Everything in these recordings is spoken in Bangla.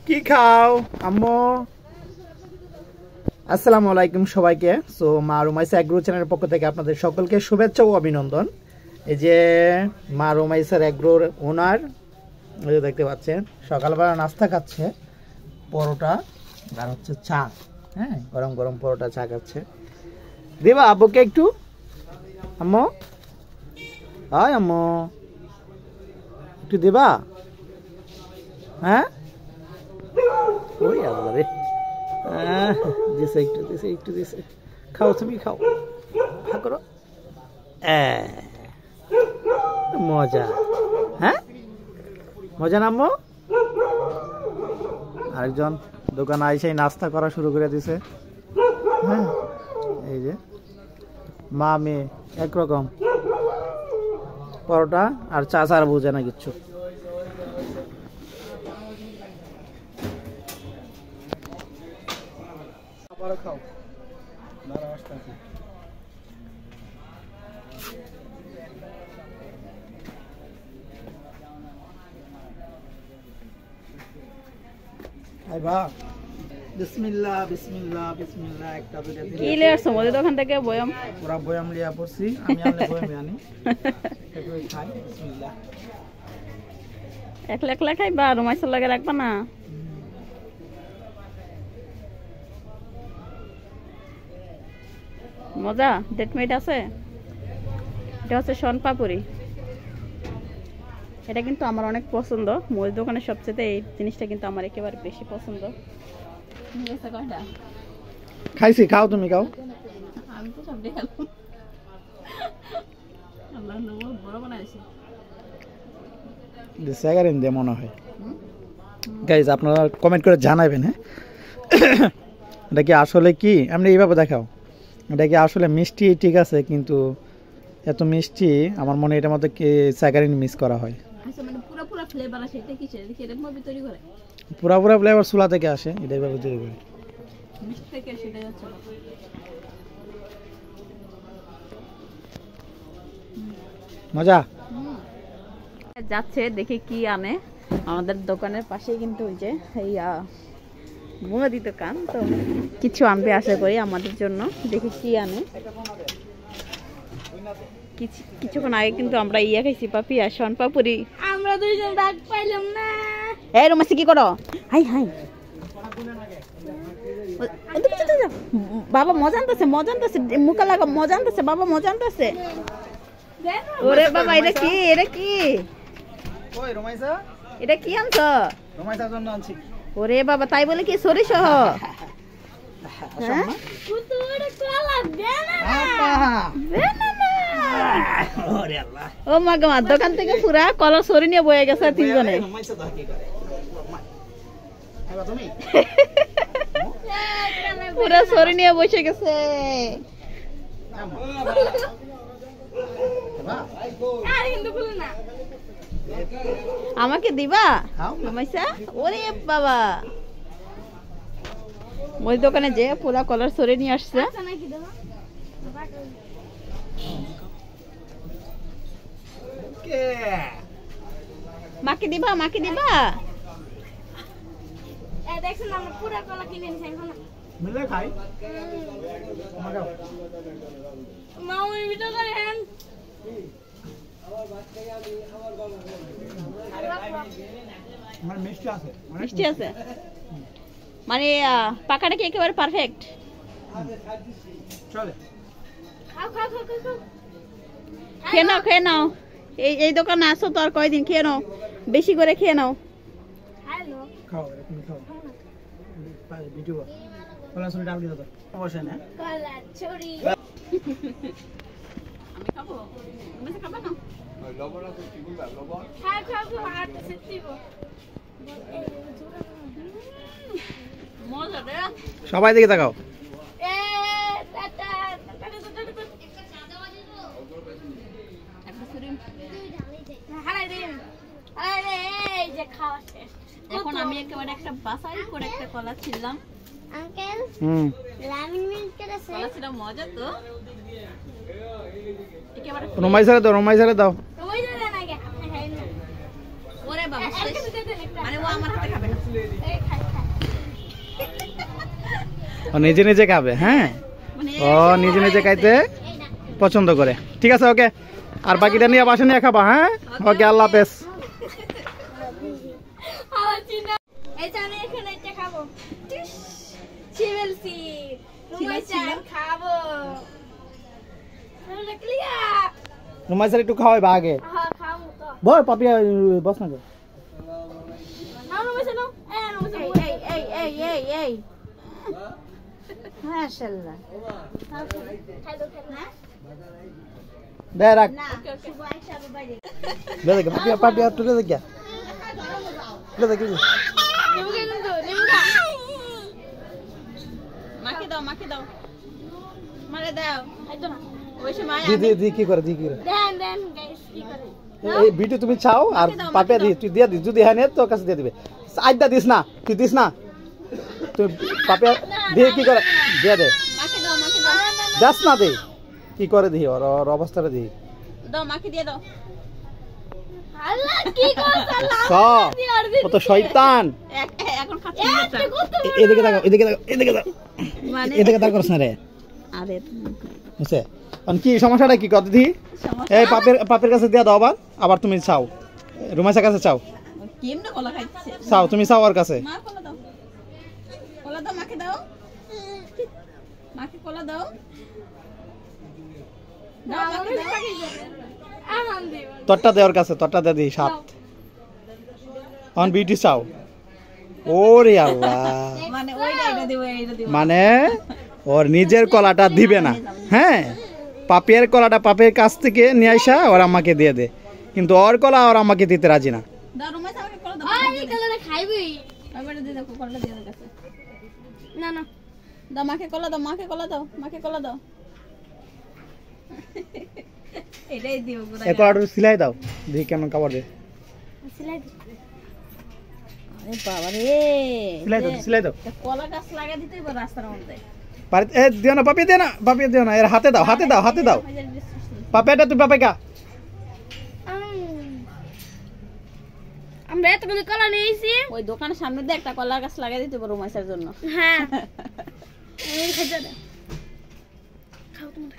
কি খাও আম্মু? আসসালামু আলাইকুম সবাইকে। সো মা রুমাইসা এগ্রো চ্যানেলের পক্ষ থেকে আপনাদের সকলকে শুভেচ্ছা ও অভিনন্দন। এই যে মা রুমাইসার এগ্রোর ওনার, এই যে দেখতে পাচ্ছেন সকালবেলা নাস্তা খাচ্ছে, পরোটা আর হচ্ছে চা। হ্যাঁ, গরম গরম পরোটা চা খাচ্ছে। দেবা আব্বুকে একটু? আম্মু, হাই আম্মু, একটু দেবা? হ্যাঁ, ওই আল্লাহ রে, দিছে একটু, দিছে একটু, দিছে। খাও, তুমি খাও, খা করো। মজা, হ্যাঁ মজা না আম্মু? আরেকজন দোকানে আইসে নাস্তা করা শুরু করে দিছে। হ্যাঁ, এই যে মা মেয়ে একরকম, পরোটা আর চা ছাড়া বুঝে না কিচ্ছু। খাও, বিসমিল্লাহ বিসমিল্লাহ বিসমিল্লাহ। একটা দুইটা কি লে আসছো মধ্যে দোকান থেকে? বয়াম, পুরা বয়াম লিয়া পড়ছি আমি। আনলে বয়ামে আনি, একটু খাই। বিসমিল্লাহ। একলা একলা খাইবা, রুমাইসার লাগে রাখবা না? মজা। ডেটমেট আছে। এটা হচ্ছে শনপাপুরি। এটা কিন্তু আমার অনেক পছন্দ। মুদি দোকানের সবচেয়ে এই জিনিসটা কিন্তু আমার একেবারে বেশি পছন্দ। খাইছি, খাও, তুমি খাও। আমি তো সব দেখালাম। আল্লাহ নবো বড় বানাইছে। দিসাগারিন দে মনে হয়। গাইস আপনারা কমেন্ট করে জানাবেন। হ্যাঁ, এটা কি আসলে কি? আপনি এইভাবে দেখাও। এটা কি আসলে মিষ্টি? ঠিক আছে, কিন্তু এত মিষ্টি আমার মনে এটার মধ্যে কি স্যাগারিন মিস করা হয়। আচ্ছা, মানে পুরো পুরো ফ্লেভার আসে। এটা কি এরকম ভাবে তৈরি করে? পুরো পুরো ফ্লেভার সুলা থেকে আসে, এটাই ভাবে তৈরি করে। মিষ্টি থেকে সেটাই হচ্ছে মজা। যাচ্ছে দেখি কি আনে। আমাদের দোকানের পাশেই কিন্তু ওই যে এই মুদি দোকান, তো কিছু আনবে আশা করি আমাদের জন্য। দেখি কি আনে। কিছুক্ষণ আগে কিন্তু আমরা ইয়া খাইছি, পাপি আর শনপাপুরি। আমরা দুইজন ভাগ পাইলাম না। এই রুমাসি কি করো? হাই হাই, বাবা মজা আনতেছে, মজা আনতেছে, মুখে লাগা মজা আনতেছে, বাবা মজা আনতেছে। ওরে বাবা, এটা কি? এটা কি? ওই রুমাইসা, এটা কি আনছো? রুমাইসার জন্য আনছি। ওরে বাবা, তাই বলে কি সরিষ সহ? ও মা গো, দোকান থেকে পুরা কলা সরি নিয়ে বয়ে গেছে তিনজনে। পুরা সরি নিয়ে বসে গেছে। আমাকে দিবা রুমাইসা? ওরে বাবা, ওই দোকানে যে পুরা কলার সরে নিয়ে আসছে। মাকে দিবা? মাকে দিবা? দেখছেন আমরা পুরা কলা কিনে নিছি এখন মিলে খাই। মা ওই ভিডিও করেন। আমার মিষ্টি আছে, মিষ্টি আছে মানে পাকাটা কি একেবারে পারফেক্ট? চলে, খাও খাও খাও খাও, খেয়ে নাও, খেয়ে নাও। এই দোকানে আসো তো আর কয়দিন, খেয়ে নাও, বেশি করে খেয়ে নাও। হ্যালো, খাও, এরকম খাও। ভিডিও কলা ছড়ি ডাল দিয়ে দাও। অবশ্যই না কলা ছড়ি আমি খাবো, তুমি খাবে না? লবণ আছে, কি বলবা? লবণ খাও খাও খাও, আর সেটিবো মজা রে। সবাই দিকে তাকাও। এ টাটা টাটা টাটা একটা চাঁদা বাজি দাও, একটা ছড়ি হারাই দে। আরে এই যে খাওয়া শেষ। এখন আমি একেবারে একটা বাসাই করে একটা কলা ছিললাম। আঙ্কেল লেমন মিল্ক করেছে, কলা ছিল মজা তো। একেবারে রুমাইসারে দাও, রুমাইসারে দাও। রুমাইসারে না গে, ওরে বাবা, মানে ও আমার হাতে খাবে না। ও নিজে নিজে খাবে, হ্যাঁ ও নিজে নিজে খাইতে পছন্দ করে। ঠিক আছে ওকে, আর বাকিটা নিয়ে বাসা নিয়ে খাবা। হ্যাঁ ওকে, আল্লাহ হাফেজ। রুমাই স্যার একটু খাওয়াই বা আগে বল পাপিয়া বস না। দে রাখ পাপিয়া পাপিয়া তুলে দেখ তুলে দেখ মাকে দাও মাকে দাও মারে দাও আইতো না ওই সময় দি দি কি করে দি কি করে দেন গাইস কি করে এই ভিডিও তুমি চাও আর পাপিয়া দি তুই দিয়ে দি, যদি হ্যাঁ নে তোর কাছে দিয়ে দিবে। আইদা দিস না, তুই দিস না, তুই পাপিয়া দিয়ে কি করে দিয়ে দে, মাকে দাও মাকে দাও দাস না দে কি করে দি ওর ওর অবস্থাটা দি দাও মাকে দিয়ে দাও। আল্লাহ কি করছ আল্লাহ কত শয়তান। এখন খাচ্ছি এদিকে তাকাও এদিকে তাকাও এদিকে তাকাও মানে এদিকে তাকাও করছ না রে। আরে বুঝছে আর কি সমস্যাটা কি কত দি এই পাপের কাছে দিয়া দাও, আবার আবার তুমি চাও রুমাইসার কাছে চাও, কেমনে কলা খাইছে চাও তুমি চাও ওর কাছে। মা কলা দাও মাকে দাও মাকে কলা দাও দাও মাকে দাও তরটা দে ওর কাছে, তরটা দে দি সাত অন বিউটি চাও। ওরে আল্লাহ, মানে ওইটা এটা দিব এইটা দিব মানে ওর নিজের কলাটা দিবে না। হ্যাঁ পাপিয়ার কলাটা পাপের কাছ থেকে নিয়ে আসা ওর আমাকে দিয়ে দে, কিন্তু ওর কলা ওর আমাকে দিতে রাজি না। দাও রুমাই আমাকে কলা দাও এই কালারে খাইবি এবারে দিয়ে দাও কলা দিয়ে দাও কাছে না না দাও মাকে কলা দাও মাকে কলা দাও মাকে কলা দাও এটাই দিও গুড়া এই কলাটা সিলাই দাও, দেখি কেমন কাপড় দে। সিলাই আরে বাবা রে সিলাই দাও সিলাই দাও কলা গাছ লাগা দিতেই বড় রাস্তার মধ্যে পারে এ দিও না পাপিয়া দিও না, পাপিয়া দিও না, এর হাতে দাও হাতে দাও হাতে দাও। পাপিয়াটা তুই পাপিয়া আমরা এতগুলো কলা নিয়েছি। ওই দোকানের সামনে দিয়ে একটা কলা গাছ লাগা দিতে বড় মাছের জন্য। হ্যাঁ এই খাইতে দে খাও তোমরা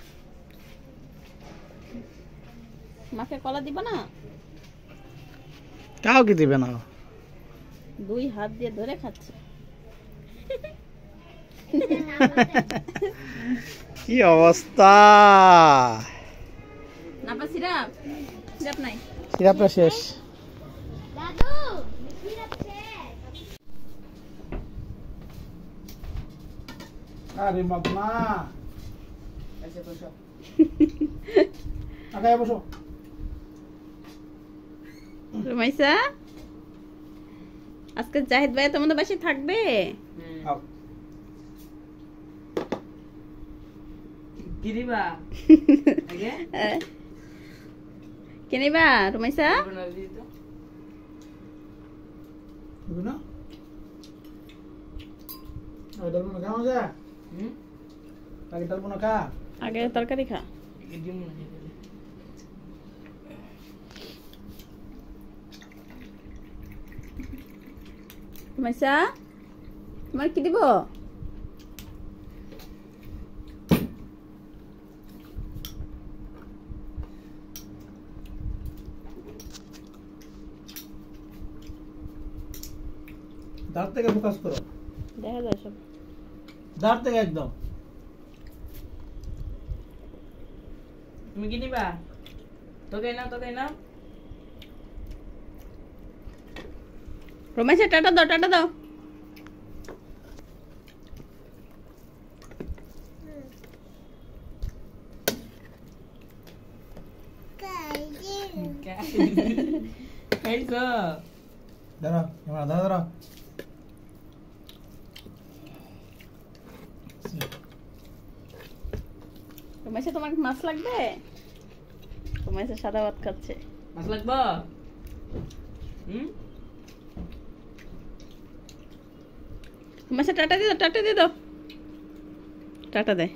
মাকে কলা দিবা না? কাউকে দিবে না, দুই হাত দিয়ে ধরে খাচ্ছে। কি অবস্থা। নাপা সিরাপ সিরাপ নাই সিরাপটা শেষ। দাদু সিরাপ শেষ। আরে মামা এসে বসো আগে বসো। রুমাইসা আজকে জাহিদ ভাই তোমাদের বাসায় থাকবে? আও কিরিবা আগে কেনিবা রুমাইসা? বুঝনা আই ডালবো না খাও যা আগে ডালবো না খা, আগে তরকারি খা। রুমাইসা তোমার কি দিব? দাঁত থেকে ফোকাস করো, দেখা যায় সব। দাঁত থেকে একদম। তুমি কি নিবা? তোকে না রুমাইসা টাটা দাও টাটা দাও। খাইছো? দাঁড়া দাঁড়া দাঁড়া রুমাইসা তোমার মাছ লাগবে? রুমাইসা সাদা ভাত খাচ্ছে। মাছ লাগবো? রুমাইসা টাটা দিয়ে দাও টাটা দিয়ে দাও টাটা দে।